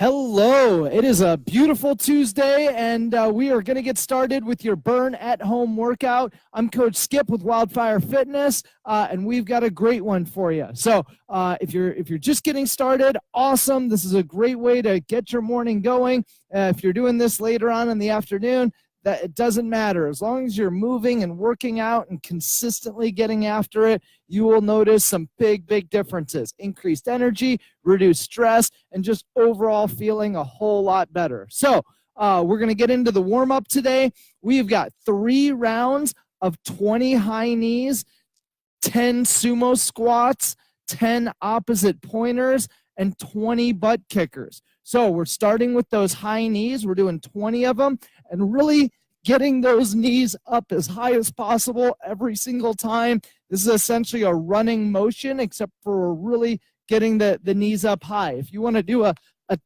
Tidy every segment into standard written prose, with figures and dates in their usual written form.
Hello, it is a beautiful Tuesday, and we are going to get started with your Burn at Home workout. I'm Coach Skip with Wildfire Fitness, and we've got a great one for you. So if you're just getting started, awesome. This is a great way to get your morning going. If you're doing this later on in the afternoon, that it doesn't matter. As long as you're moving and working out and consistently getting after it, you will notice some big differences. Increased energy, reduced stress, and just overall feeling a whole lot better. So we're going to get into the warm-up today. We've got 3 rounds of 20 high knees, 10 sumo squats, 10 opposite pointers, and 20 butt kickers. So we're starting with those high knees. We're doing 20 of them and really getting those knees up as high as possible every single time. This is essentially a running motion, except for really getting the knees up high. If you want to do a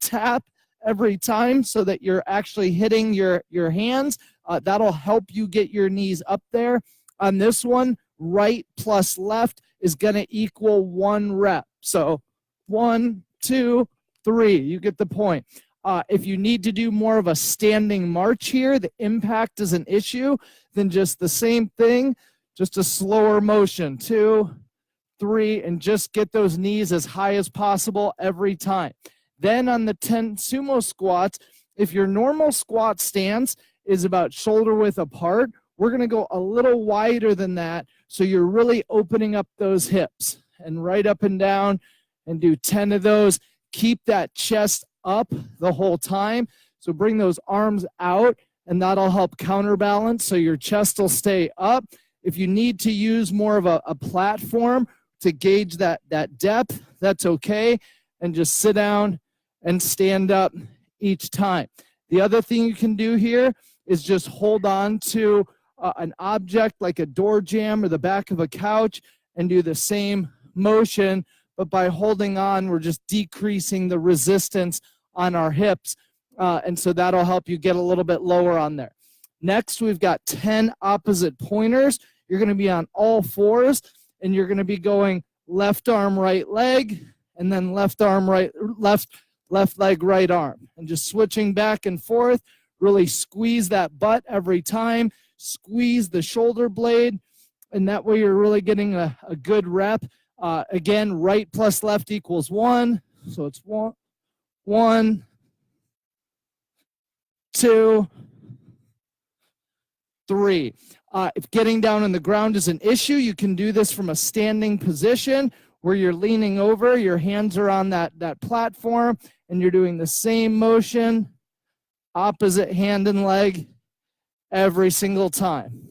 tap every time so that you're actually hitting your hands, that'll help you get your knees up there. On this one, right plus left is going to equal 1 rep. So 1, 2, 3, you get the point. If you need to do more of a standing march here, the impact is an issue, then just the same thing, just a slower motion, 2, 3, and just get those knees as high as possible every time. Then on the 10 sumo squats, if your normal squat stance is about shoulder width apart, we're going to go a little wider than that, so you're really opening up those hips, and right up and down, and do 10 of those. Keep that chest up the whole time. So bring those arms out, and that'll help counterbalance so your chest will stay up. If you need to use more of a platform to gauge that depth, that's okay. And just sit down and stand up each time. The other thing you can do here is just hold on to an object like a door jamb or the back of a couch and do the same motion. But by holding on, we're just decreasing the resistance on our hips. And so that'll help you get a little bit lower on there. Next, we've got 10 opposite pointers. You're going to be on all fours, and you're going to be going left arm, right leg, and then left arm, left leg, right arm. And just switching back and forth. Really squeeze that butt every time. Squeeze the shoulder blade, and that way you're really getting a good rep. Again, right plus left equals 1. So it's 1, 2, 3. If getting down on the ground is an issue, you can do this from a standing position where you're leaning over, your hands are on that platform, and you're doing the same motion, opposite hand and leg, every single time.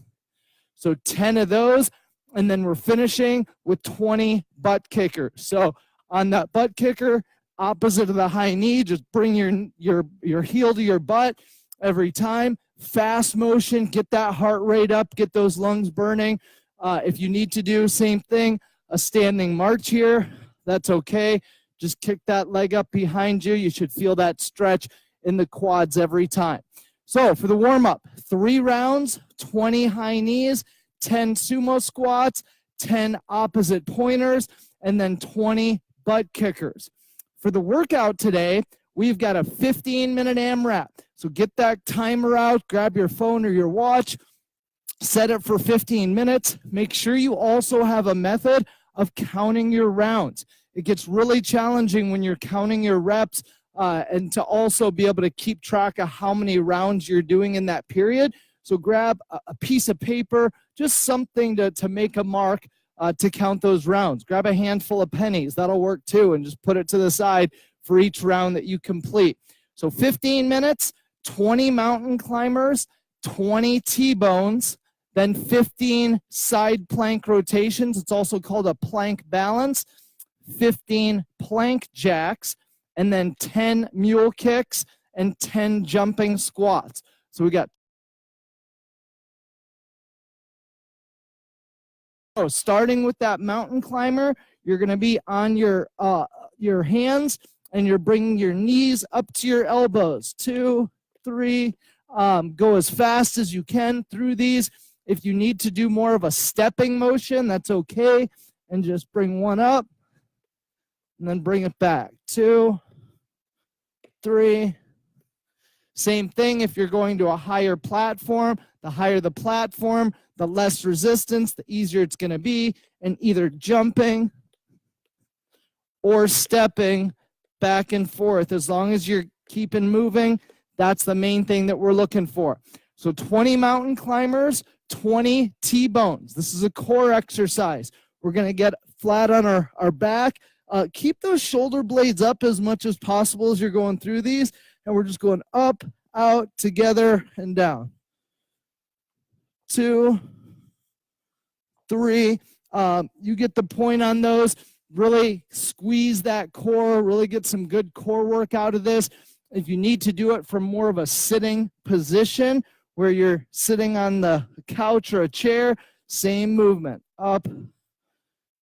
So 10 of those. And then we're finishing with 20 butt kickers. So on that butt kicker, opposite of the high knee, just bring your heel to your butt every time. Fast motion, get that heart rate up, get those lungs burning. If you need to do same thing, a standing march here, that's okay. Just kick that leg up behind you. You should feel that stretch in the quads every time. So for the warm-up, 3 rounds, 20 high knees, 10 sumo squats, 10 opposite pointers, and then 20 butt kickers. For the workout today, we've got a 15-minute AMRAP. So get that timer out, grab your phone or your watch, set it for 15 minutes. Make sure you also have a method of counting your rounds. It gets really challenging when you're counting your reps and to also be able to keep track of how many rounds you're doing in that period. So grab a piece of paper, just something to make a mark to count those rounds. Grab a handful of pennies. That'll work too, and just put it to the side for each round that you complete. So 15 minutes, 20 mountain climbers, 20 T-bones, then 15 side plank rotations. It's also called a plank balance, 15 plank jacks, and then 10 mule kicks and 10 jumping squats. So we got starting with that mountain climber, you're going to be on your hands, and you're bringing your knees up to your elbows. 2, 3. Go as fast as you can through these. If you need to do more of a stepping motion, that's okay. And just bring one up, and then bring it back. 2, 3. Same thing if you're going to a higher platform. The higher the platform, the less resistance, the easier it's going to be. And either jumping or stepping back and forth. As long as you're keeping moving, that's the main thing that we're looking for. So 20 mountain climbers, 20 T-bones. This is a core exercise. We're going to get flat on our back. Keep those shoulder blades up as much as possible as you're going through these. And we're just going up, out, together, and down. 2, 3. You get the point on those. Really squeeze that core, really get some good core work out of this. If you need to do it from more of a sitting position where you're sitting on the couch or a chair, same movement. Up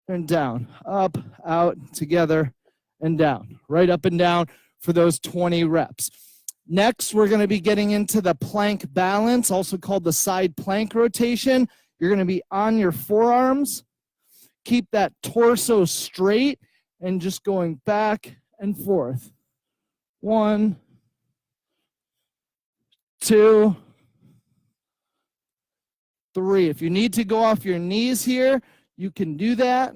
and down, up, out, together, and down. Right up and down for those 20 reps. Next, we're going to be getting into the plank balance, also called the side plank rotation. You're going to be on your forearms. Keep that torso straight and just going back and forth. 1, 2, 3. If you need to go off your knees here, you can do that.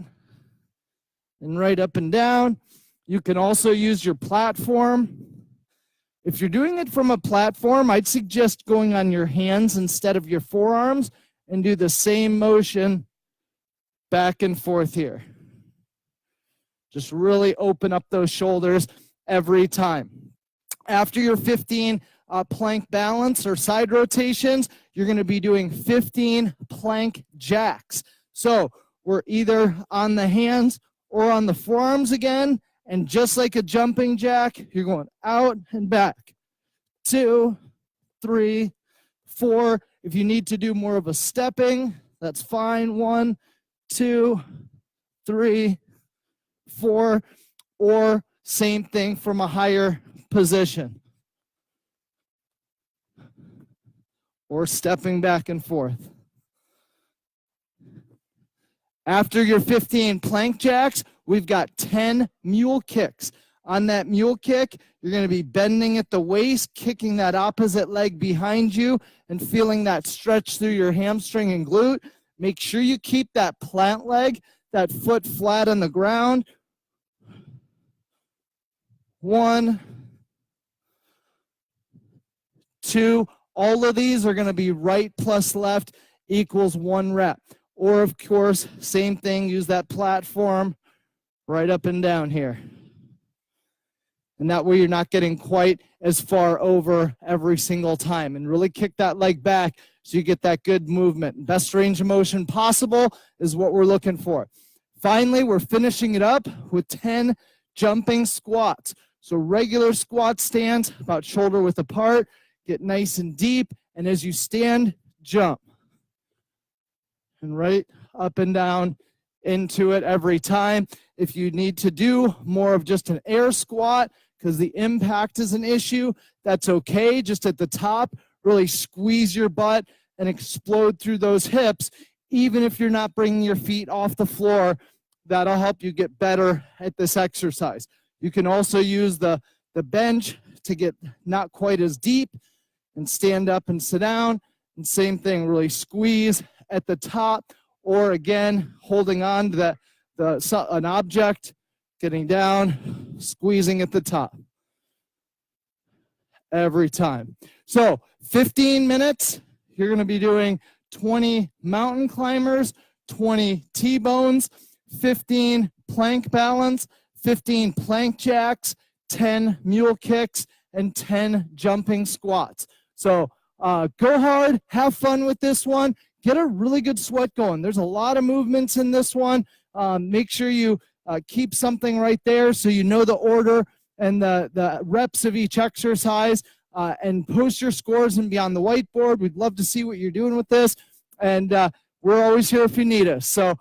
And right up and down. You can also use your platform. If you're doing it from a platform, I'd suggest going on your hands instead of your forearms and do the same motion back and forth here. Just really open up those shoulders every time. After your 15 plank balance or side rotations, you're going to be doing 15 plank jacks. So we're either on the hands or on the forearms again, and just like a jumping jack, you're going out and back. 2, 3, 4. If you need to do more of a stepping, that's fine. 1, 2, 3, 4, or same thing from a higher position. Or stepping back and forth. After your 15 plank jacks, we've got 10 mule kicks. On that mule kick, you're going to be bending at the waist, kicking that opposite leg behind you, and feeling that stretch through your hamstring and glute. Make sure you keep that plant leg, that foot flat on the ground. 1, 2. All of these are going to be right plus left equals 1 rep. Or, of course, same thing, use that platform right up and down here. And that way you're not getting quite as far over every single time. And really kick that leg back so you get that good movement. Best range of motion possible is what we're looking for. Finally, we're finishing it up with 10 jumping squats. So regular squat stance, about shoulder width apart, get nice and deep, and as you stand, jump. And right up and down into it every time. If you need to do more of just an air squat because the impact is an issue, that's okay. Just at the top, really squeeze your butt and explode through those hips. Even if you're not bringing your feet off the floor, that'll help you get better at this exercise. You can also use the bench to get not quite as deep and stand up and sit down. And same thing, really squeeze at the top, or again, holding on to an object, getting down, squeezing at the top every time. So 15 minutes, you're going to be doing 20 mountain climbers, 20 T-bones, 15 plank balance, 15 plank jacks, 10 mule kicks, and 10 jumping squats. So go hard, have fun with this one, get a really good sweat going. There's a lot of movements in this one. Make sure you keep something right there so you know the order and the reps of each exercise, and post your scores and be on the whiteboard. We'd love to see what you're doing with this, and we're always here if you need us. So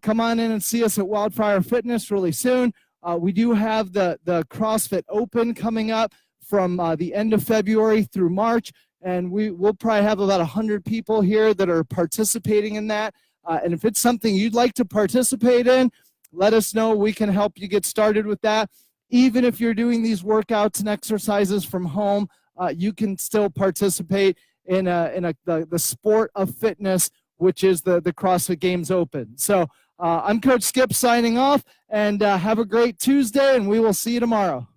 come on in and see us at Wildfire Fitness really soon. We do have the CrossFit Open coming up from the end of February through March, and we'll probably have about 100 people here that are participating in that. And if it's something you'd like to participate in, let us know. We can help you get started with that. even if you're doing these workouts and exercises from home, you can still participate in the sport of fitness, which is the CrossFit Games Open. So I'm Coach Skip signing off, and have a great Tuesday, and we will see you tomorrow.